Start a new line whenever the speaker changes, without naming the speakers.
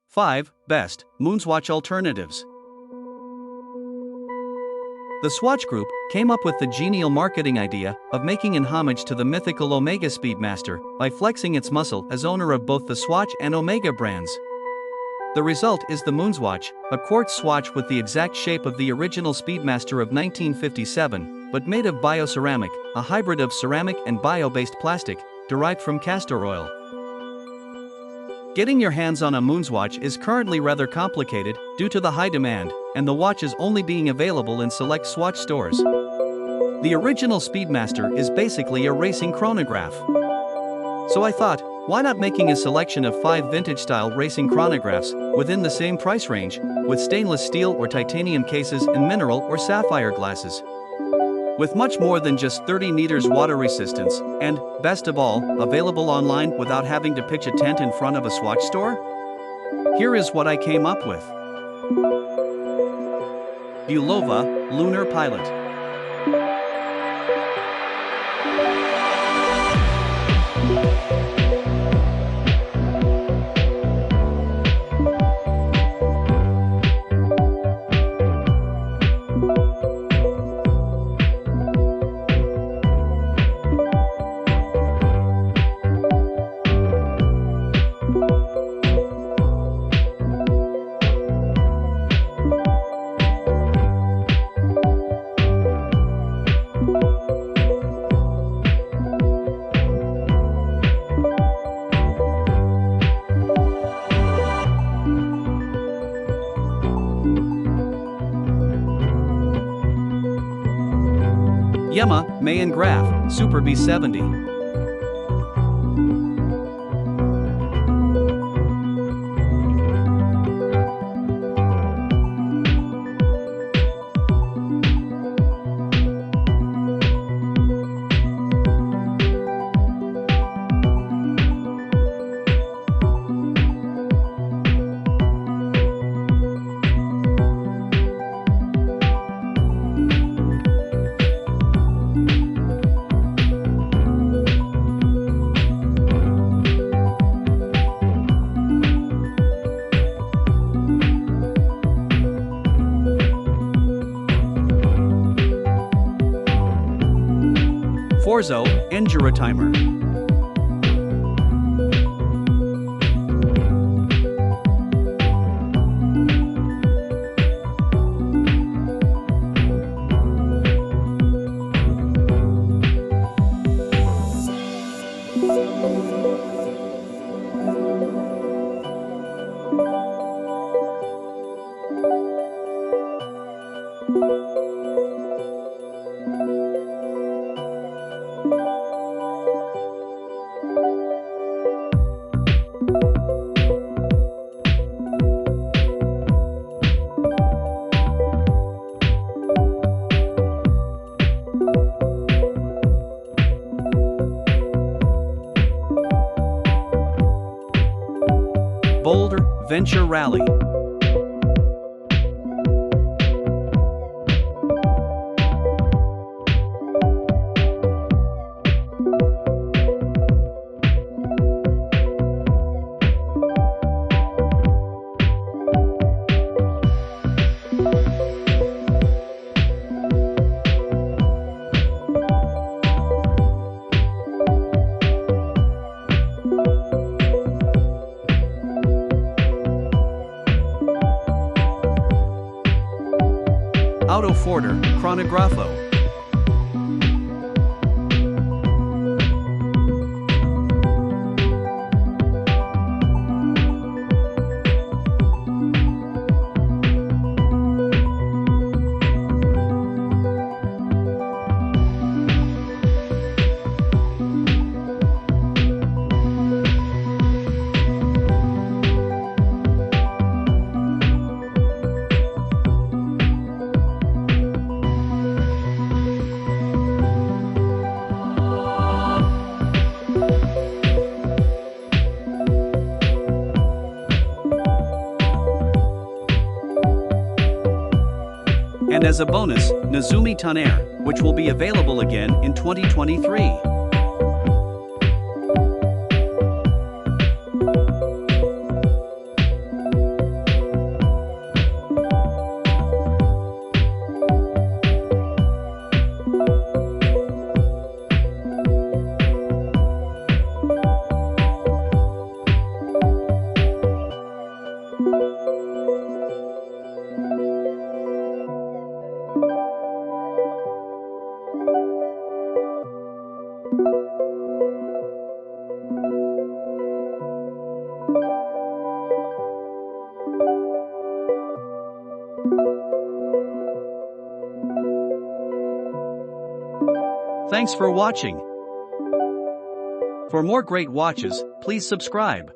5. Best Moonswatch alternatives. The Swatch Group came up with the genial marketing idea of making an homage to the mythical Omega Speedmaster by flexing its muscle as owner of both the Swatch and Omega brands. The result is the Moonswatch, a quartz swatch with the exact shape of the original Speedmaster of 1957, but made of bioceramic, a hybrid of ceramic and bio-based plastic, derived from castor oil. Getting your hands on a Moonswatch is currently rather complicated due to the high demand, and the watch is only being available in select Swatch stores. The original Speedmaster is basically a racing chronograph. So I thought, why not making a selection of 5 vintage-style racing chronographs within the same price range, with stainless steel or titanium cases and mineral or sapphire glasses. With much more than just 30 meters water resistance, and, best of all, available online without having to pitch a tent in front of a Swatch store? Here is what I came up with. Bulova, Lunar Pilot. Yema, May and Graph, Super B70. Forzo, enduro timer. Boldr, Venture Rally. Autoodromo, chronographo. And as a bonus, Nezumi Tonnerre, which will be available again in 2023. Thanks for watching. For more great watches, please subscribe.